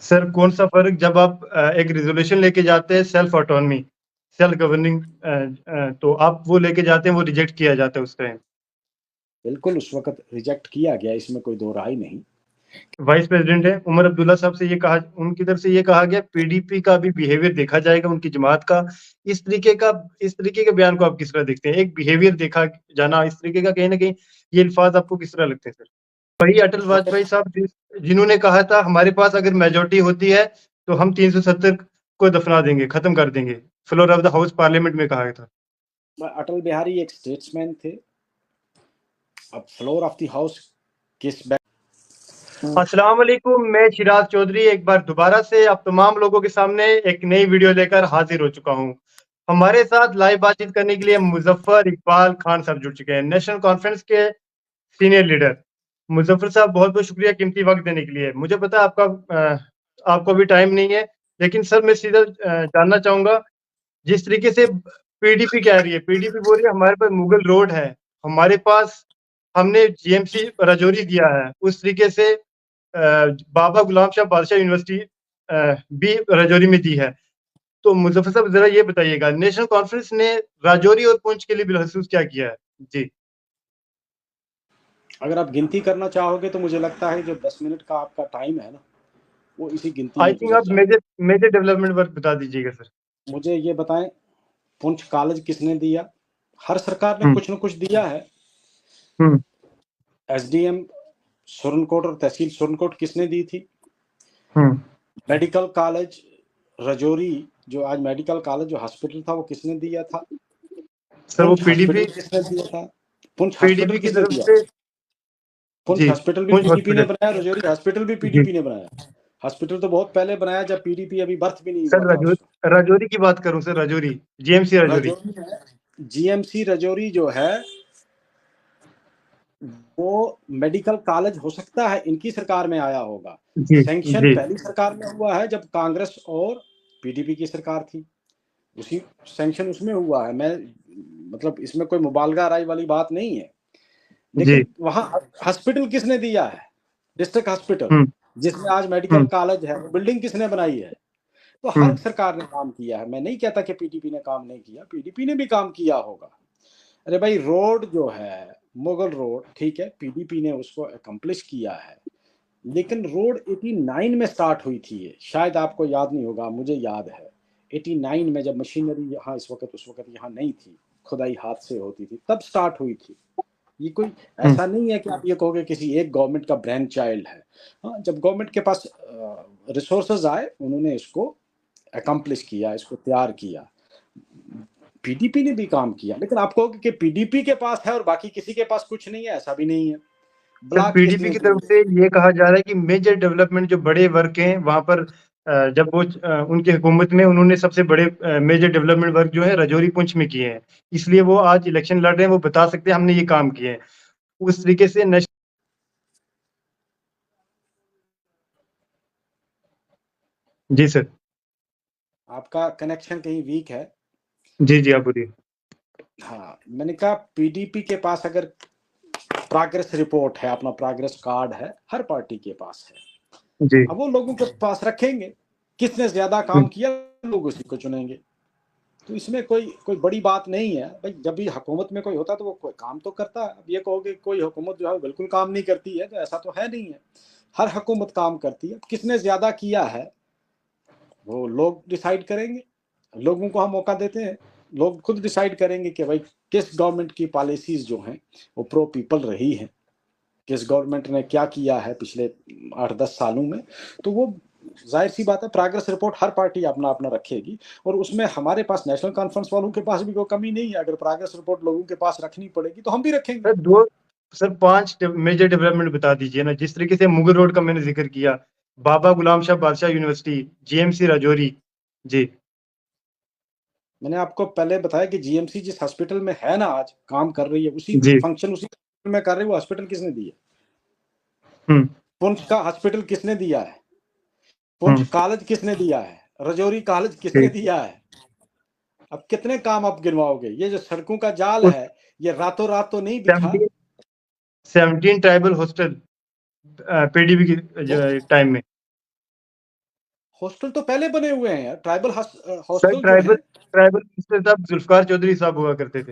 Sir कौन सा फ़र्क जब आप एक रिज़ोल्यूशन लेके जाते हैं सेल्फ ऑटोनॉमी, सेल्फ गवर्निंग तो आप वो लेके जाते हैं, वो रिजेक्ट किया जाता है उस टाइम। बिल्कुल उस वक़्त रिजेक्ट किया गया, इसमें कोई दो राय नहीं। वाइस प्रेज़िडेंट है उमर अब्दुल्ला साहब से ये कहा उनकी तरफ से ये कहा गया पीडीपी का भी बिहेवियर देखा जाएगा, उनकी जमात का। इस तरीके के बयान को आप किस तरह देखते हैं? एक बिहेवियर देखा जाना इस तरीके का कहीं न कहीं ये अल्फ़ाज़ आपको किस तरह लगते हैं सर? वही अटल उस वक़्त वाजपेयी साहब जिन्होंने कहा था हमारे पास अगर मेजॉरिटी होती है, तो हम 370 को दफना देंगे, खत्म कर देंगे। Floor of the house parliament में कहा था। अटल बिहारी एक स्टेट्समैन थे। अब फ्लोर ऑफ द हाउस किस अस्सलाम वालेकुम, मैं शिराज चौधरी एक बार दोबारा से आप तमाम लोगों के सामने एक नई वीडियो लेकर हाजिर हो चुका हूँ। हमारे साथ लाइव बातचीत करने के लिए मुज़फ़्फ़र इकबाल खान साहब जुड़ चुके हैं, नेशनल कॉन्फ्रेंस के सीनियर लीडर। मुज़फ़्फ़र साहब बहुत-बहुत शुक्रिया कीमती वक़्त देने के लिए। मुझे पता है आपको अभी टाइम नहीं है, लेकिन सर मैं सीधा जानना चाहूँगा जिस तरीके से पीडीपी कह रही है, पीडीपी बोल रही है हमारे पास मुगल रोड है, हमारे पास हमने जीएमसी राजौरी दिया है, उस तरीके से बाबा गुलाम शाह बादशाह यूनिवर्सिटी भी राजौरी में दी है। तो मुज़फ़्फ़र साहब ज़रा ये बताइएगा नेशनल कॉन्फ्रेंस ने राजौरी और पुंछ के लिए बिलख़ुसूस क्या किया है? जी। अगर आप गिनती करना चाहोगे तो मुझे लगता है जो 10 मिनट का आपका टाइम है ना, वो इसी गिनती आई में थिंक गुज़र आप जाएगा। मेजर डेवलपमेंट वर्क बता दीजिएगा सर। मुझे ये बताएँ, पुंछ कॉलेज किसने दिया? हर सरकार ने हुँ, कुछ न कुछ दिया है। हुँ, एसडीएम सुरनकोट और तहसील सुरनकोट किसने दी थी? हुँ। मेडिकल कॉलेज राजौरी, जो आज मेडिकल कॉलेज जो हॉस्पिटल था, वो किसने दिया था? सर वो पुंछ हॉस्पिटल किसने दिया था? पुंछ हॉस्पिटल पीडीपी की किसने तरफ दिया? से पुंछ जी, हॉस्पिटल भी पुंछ पीडीपी ने हॉस्पिटल। बनाया, राजौरी हॉस्पिटल भी जी, पीडीपी ने बनाया। हॉस्पिटल तो बहुत पहले बनाया जब पीडीपी अभी बर्थ भी नहीं हुआ सर था उसका। राजौरी की बात करूँ सर राजौरी, जीएमसी राजौरी। राजौरी है, जीएमसी राजौरी जो है, वो मेडिकल कॉलेज हो सकता है इनकी सरकार में आया होगा। जी, सैंक्शन जी। पहली सरकार में हुआ है जब कांग्रेस और पीडीपी की सरकार थी। उसी सैंक्शन उसमें हुआ है। मैं मतलब इसमें कोई मुबालगा राय वाली बात नहीं है। जी। लेकिन वहाँ हॉस्पिटल किसने दिया है? डिस्ट्रिक्ट हॉस्पिटल, हुँ, जिसमें आज मेडिकल हुँ, कॉलेज है, बिल्डिंग किसने बनाई है? तो हुँ, हर सरकार ने काम किया है। मैं नहीं कहता कि पीडीपी ने काम नहीं किया, पीडीपी ने भी काम किया होगा। अरे भाई, रोड जो है, मुगल रोड, ठीक है, पीडीपी ने उसको अकम्प्लिश किया है। लेकिन रोड 89 में स्टार्ट हुई थी ये, शायद आपको याद नहीं होगा, मुझे याद है। 89 में जब मशीनरी यहाँ उस वक़्त यहाँ नहीं थी, खुदाई हाथ से होती थी, तब स्टार्ट हुई थी। ये कोई हुँ। ऐसा नहीं है कि आप ये कहोगे किसी एक गवर्नमेंट का ब्रेन चाइल्ड है। हाँ, जब गवर्नमेंट के पास रिसोर्सेज़ आए, उन्होंने इसको अकम्प्लिश किया, इसको तैयार किया। पीडीपी ने भी काम किया, लेकिन आप कहोगे कि पीडीपी के पास है और बाकी किसी के पास कुछ नहीं है, ऐसा भी नहीं है। सर ब्लॉक पीडीपी किसने की तरफ दिए? से ये कहा जा रहा है कि मेजर डेवलपमेंट जो बड़े वर्क हैं वहाँ पर जब वो उनकी हुकूमत में उन्होंने सबसे बड़े मेजर डेवलपमेंट वर्क जो है राजौरी पुंछ में किए हैं। इसलिए वो आज इलेक्शन लड़ रहे हैं, वो बता सकते हैं हमने ये काम किए हैं। उस तरीके से नेश जी सर। आपका कनेक्शन कहीं वीक है। जी, जी, आप बोलिए। हाँ, मैंने कहा पीडीपी के पास अगर प्रोग्रेस रिपोर्ट है, अपना प्रोग्रेस कार्ड है, हर पार्टी के पास है। जी। अब वो लोगों के पास रखेंगे, किसने ज्यादा हुँ, काम किया, लोग उसी को चुनेंगे। तो इसमें कोई कोई बड़ी बात नहीं है भाई। जब भी हुकूमत में कोई होता है तो वो कोई काम तो करता है। अब ये कहोगे कोई हुकूमत जो है वो बिल्कुल काम नहीं करती है, तो ऐसा तो है नहीं है। हर हुकूमत काम करती है। किसने ज्यादा किया है वो लोग डिसाइड करेंगे। लोगों को हम मौका देते हैं, लोग खुद डिसाइड करेंगे कि भाई किस गवर्नमेंट की पॉलिसीज जो हैं वो प्रो पीपल रही हैं, किस गवर्नमेंट ने क्या किया है पिछले 8-10 सालों में। तो वो जाहिर सी बात है, प्रोग्रेस रिपोर्ट हर पार्टी अपना अपना रखेगी। और उसमें हमारे पास नेशनल कॉन्फ्रेंस वालों के पास भी कोई कमी नहीं है। अगर प्रोग्रेस रिपोर्ट लोगों के पास रखनी पड़ेगी तो हम भी रखेंगे। सर 2 सर 5 मेजर डेवलपमेंट बता दीजिए ना, जिस तरीके से मुगल रोड का मैंने ज़िक्र किया, बाबा गुलाम शाह बादशाह यूनिवर्सिटी, जीएमसी राजौरी। जी, मैंने आपको पहले बताया कि जीएमसी जिस हॉस्पिटल में है ना, आज काम कर रही है, उसी जी। फंक्शन उसी में कर रही है। वो हॉस्पिटल किसने दी है? हुँ, पुंछ का हॉस्पिटल किसने दिया है? पुंछ हुँ, कॉलेज किसने दिया है? राजौरी कॉलेज किसने जी। दिया है? अब कितने काम आप गिनवाओगे? ये जो सड़कों का जाल उस है, ये रातों रात तो नहीं बिछा। 17 17 ट्राइबल हॉस्टल पीडीपी की वो टाइम में। हॉस्टल तो पहले बने हुए हैं यार, ट्राइबल सर हॉस्टल जो ट्राइबल है। ट्राइबल मिनिस्टर साहब जुल्फकार चौधरी साहब हुआ करते थे।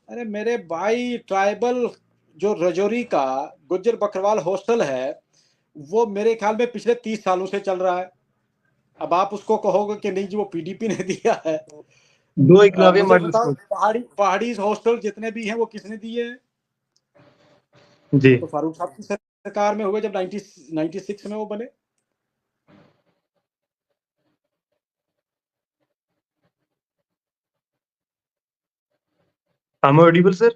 अरे मेरे भाई, ट्राइबल जो रजौरी का गुज्जर बकरवाल हॉस्टल है, वो मेरे ख्याल में पिछले 30 सालों से चल रहा है। अब आप उसको कहोगे कि नहीं जी वो पीडीपी ने दिया है। दो एकलव्य मुझे मॉडल बताओ, स्कूल। पहाड़ी हॉस्टल जितने भी हैं वो किसने दिए हैं? जी। वो तो फारूक साहब की सरकार में हुए, जब 96 में वो बने। am I audible sir?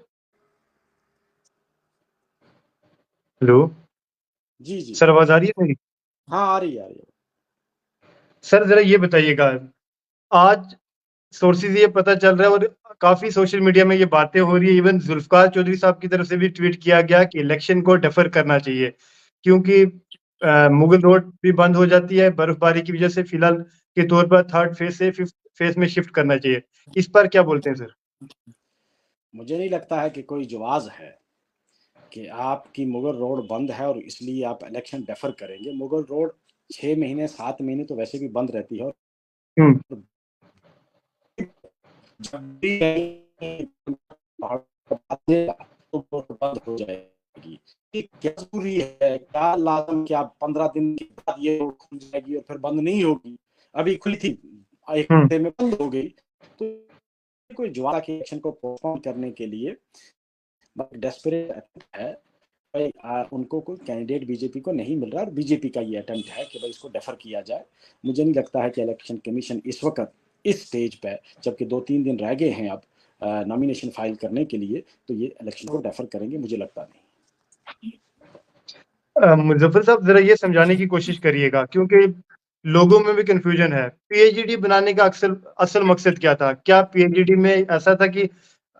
Hello जी जी। सर, आवाज आ रही है मेरी? हाँ आ रही है, आ रही है। सर जरा ये बताइएगा, आज सोर्सेज ये पता चल रहा है और काफी सोशल मीडिया में ये बातें हो रही है, इवन जुल्फकार चौधरी साहब की तरफ से भी ट्वीट किया गया कि इलेक्शन को डेफर करना चाहिए, क्योंकि मुगल रोड भी बंद हो जाती है बर्फबारी की वजह से। फिलहाल के तौर पर थर्ड फेज से फिफ्थ फेज में शिफ्ट करना चाहिए। इस पर क्या बोलते हैं सर? मुझे नहीं लगता है कि कोई जवाज है कि आपकी मुगल रोड बंद है और इसलिए आप इलेक्शन डेफर करेंगे। मुगल रोड 6 महीने 7 महीने तो वैसे भी बंद रहती है, और हम्म। जब भी तो वो बंद हो जाएगी। ये क्या जरूरी है, क्या लाजम कि आप 15 दिन के बाद ये रोड खुल जाएगी और फिर बंद नहीं होगी? अभी खुली थी, एक हम्म। हफ्ते में बंद हो गई। तो कोई ज्वाला के इलेक्शन को पोस्टपोन करने के लिए डेस्परेट है भाई। उनको कोई कैंडिडेट बीजेपी को नहीं मिल रहा, और बीजेपी का ये अटेम्प्ट है कि भाई इसको डेफर किया जाए। मुझे नहीं लगता है कि इलेक्शन कमीशन इस वक्त इस स्टेज पे, जबकि 2-3 दिन रह गए हैं अब नॉमिनेशन फाइल करने के लिए, तो ये इलेक्शन को डेफर करेंगे, मुझे लगता नहीं। मुजफ्फर साहब जरा ये समझाने की कोशिश करिएगा, क्योंकि लोगों में भी कंफ्यूजन है। पीएचडी बनाने का अक्सर असल मकसद क्या था? क्या पीएचडी में ऐसा था कि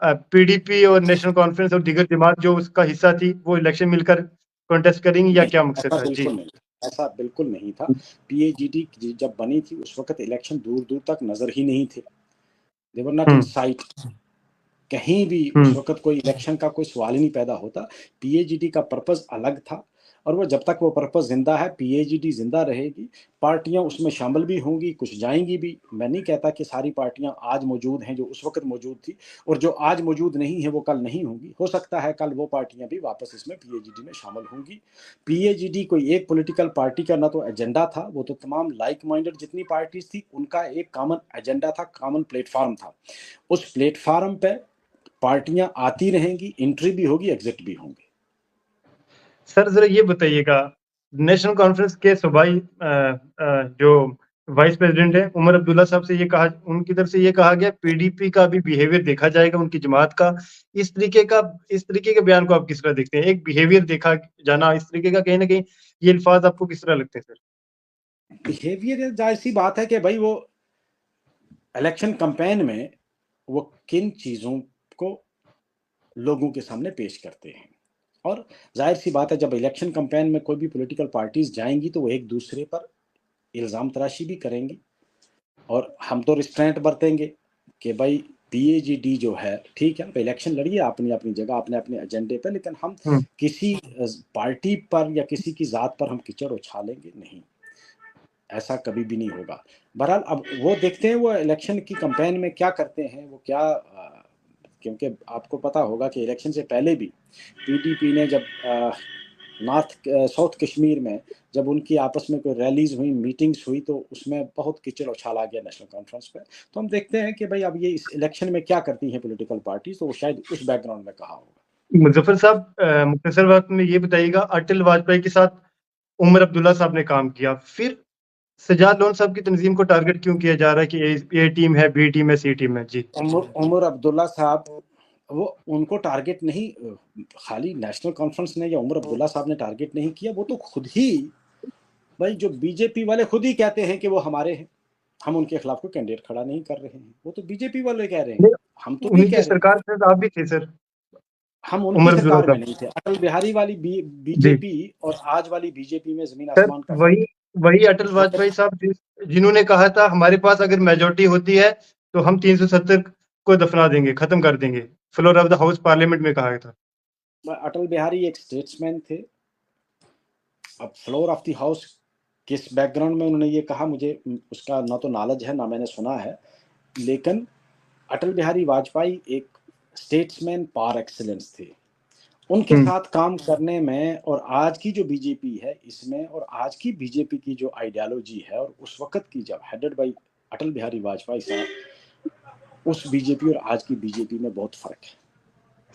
पीडीपी और नेशनल कॉन्फ्रेंस और दीगर जमात जो उसका हिस्सा थी वो इलेक्शन मिलकर कॉन्टेस्ट करेंगी, या नहीं, क्या मकसद ऐसा था? जी। बिल्कुल नहीं, ऐसा बिल्कुल नहीं था। पीएचडी जब बनी थी उस वक्त इलेक्शन दूर दूर तक नजर ही नहीं थे, दे were not in hmm. Site. कहीं भी उस हम्म। वक्त कोई इलेक्शन का कोई सवाल ही नहीं पैदा होता। पीएचडी का पर्पस अलग था, और वो जब तक वो पर्पस जिंदा है, पीएचडी जिंदा रहेगी। पार्टियां उसमें शामिल भी होंगी, कुछ जाएंगी भी। मैं नहीं कहता कि सारी पार्टियां आज मौजूद हैं जो उस वक्त मौजूद थी, और जो आज मौजूद नहीं है वो कल नहीं होंगी। हो सकता है कल वो पार्टियां भी वापस इसमें पीएचडी में शामिल होंगी। पीएचडी कोई एक पॉलिटिकल पार्टी का ना तो एजेंडा था, वो तो तमाम लाइक माइंडेड जितनी पार्टीज थी उनका एक कॉमन एजेंडा था, कॉमन प्लेटफॉर्म था। उस प्लेटफॉर्म पे पार्टियां आती रहेंगी, एंट्री भी होगी, एग्जिट भी होंगे। सर जरा ये बताइएगा, नेशनल कॉन्फ्रेंस के सूबाई जो वाइस प्रेसिडेंट है उमर अब्दुल्ला साहब से ये कहा, उनकी तरफ से ये कहा गया पीडीपी का भी बिहेवियर देखा जाएगा, उनकी जमात का। इस तरीके के बयान को आप किस तरह देखते हैं? एक बिहेवियर देखा जाना इस तरीके का, कहीं ना कहीं ये अल्फाज आपको किस तरह लगते हैं सर? बिहेवियर जाहिर सी बात है कि भाई वो इलेक्शन कैंपेन में वो किन चीज़ों को लोगों के सामने पेश करते हैं। और जाहिर सी बात है, जब इलेक्शन कैंपेन में कोई भी पॉलिटिकल पार्टीज जाएंगी तो वो एक दूसरे पर इल्ज़ाम तराशी भी करेंगी, और हम तो रिस्ट्रेंट बरतेंगे कि भाई पीएचडी जो है, ठीक है, इलेक्शन लड़िए अपनी अपनी जगह, अपने अपने एजेंडे पर, लेकिन हम हम्म। किसी पार्टी पर या किसी की ज़ात पर हम कीचड़ उछालेंगे नहीं, ऐसा कभी भी नहीं होगा। बहरहाल अब वो देखते हैं वो इलेक्शन की कैंपेन में क्या करते हैं, वो क्या क्योंकि आपको पता होगा कि इलेक्शन से पहले भी पीडीपी ने जब साउथ कश्मीर में जब उनकी आपस में कोई रैलीज हुई, मीटिंग्स हुई, तो उसमें बहुत कीचड़ उछाला गया नेशनल कॉन्फ्रेंस पे। तो हम देखते हैं कि भाई अब ये इस इलेक्शन में क्या करती हैं पॉलिटिकल पार्टीज, तो वो शायद उस बैकग्राउंड में कहा होगा। मुजफ्फर साहब, मुख्तसर वक्त में ये बताइएगा, अटल वाजपेयी के साथ उमर अब्दुल्ला साहब ने काम किया, फिर सजाद लोन साहब की तंजीम को टारगेट क्यों किया जा रहा है कि ए टीम है, बी टीम है, सी टीम है? जी। उमर अब्दुल्ला साहब, वो उनको टारगेट नहीं, खाली नेशनल कॉन्फ्रेंस ने या उमर अब्दुल्ला साहब ने टारगेट नहीं किया, वो तो खुद ही, भाई जो बीजेपी वाले खुद ही कहते हैं कि वो हमारे हैं, हम उनके खिलाफ कोई कैंडिडेट खड़ा नहीं कर रहे हैं। वो तो बीजेपी वाले कह रहे हैं, हम तो नहीं उन्हीं कह की रहे हैं। सरकार में आप भी थे सर, हम उनकी उमर अब्दुल्ला सरकार में साहब। नहीं थे। अटल बिहारी वाली जी। बीजेपी और आज वाली बीजेपी में जमीन सर आसमान का फर्क वही है। वही अटल उस वाजपेयी वक्त साहब जिन्होंने कहा था हमारे पास अगर मेजोरिटी होती है तो हम 370 को दफना देंगे, खत्म कर देंगे, floor of the house parliament में कहा था। अटल बिहारी एक स्टेट्समैन थे। अब फ्लोर ऑफ द हाउस किस बैकग्राउंड में उन्होंने ये कहा मुझे उसका ना तो नॉलेज है ना मैंने सुना है, लेकिन अटल बिहारी वाजपेयी एक स्टेट्समैन पार एक्सीलेंस थे। उनके साथ काम करने में और आज की जो बीजेपी है इसमें और आज की बीजेपी की जो आइडियोलॉजी है और उस वक्त की जब हेडेड बाय अटल बिहारी वाजपेयी साहब, उस बीजेपी और आज की बीजेपी में बहुत फर्क है।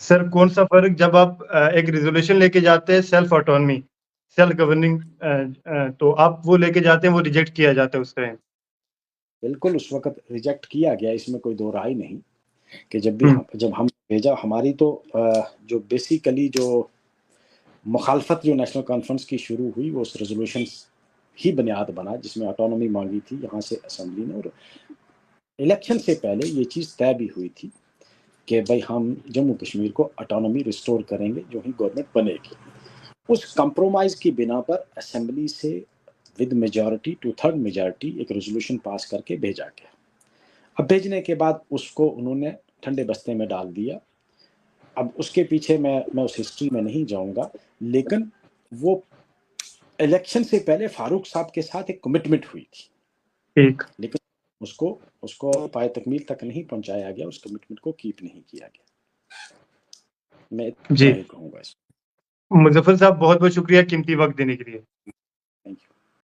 सर कौन सा फर्क, जब आप एक रिजोल्यूशन लेके जाते हैं सेल्फ ऑटोनॉमी, सेल्फ गवर्निंग, तो आप वो लेके जाते हैं, वो रिजेक्ट किया जाता है उस टाइम। बिल्कुल उस वक्त रिजेक्ट किया गया, इसमें कोई दो राय नहीं कि जब हम भेजा हमारी तो जो बेसिकली जो मुखालफत जो नेशनल कॉन्फ्रेंस की शुरू हुई वो उस रेजोल्यूशन ही बुनियाद बना जिसमें ऑटोनॉमी मांगी थी यहाँ से असेंबली ने। और इलेक्शन से पहले ये चीज़ तय भी हुई थी कि भाई हम जम्मू कश्मीर को ऑटोनॉमी रिस्टोर करेंगे जो ही गवर्नमेंट बनेगी। उस कंप्रोमाइज़ की बिना पर असेंबली से विद मेजॉरिटी 2/3 मेजॉरिटी एक रेजोल्यूशन पास करके भेजा गया। अब भेजने के बाद उसको उन्होंने ठंडे बस्ते में डाल दिया। अब उसके पीछे मैं उस हिस्ट्री में नहीं जाऊंगा, लेकिन वो इलेक्शन से पहले फारूक साहब के साथ एक कमिटमेंट हुई थी, ठीक। लेकिन उसको पाए तकमील तक नहीं पहुंचाया गया, उस कमिटमेंट को कीप नहीं किया गया। मैं जी इतना ही कहूँगा। मुजफ्फर साहब, बहुत बहुत शुक्रिया कीमती वक्त देने के लिए। Thank you.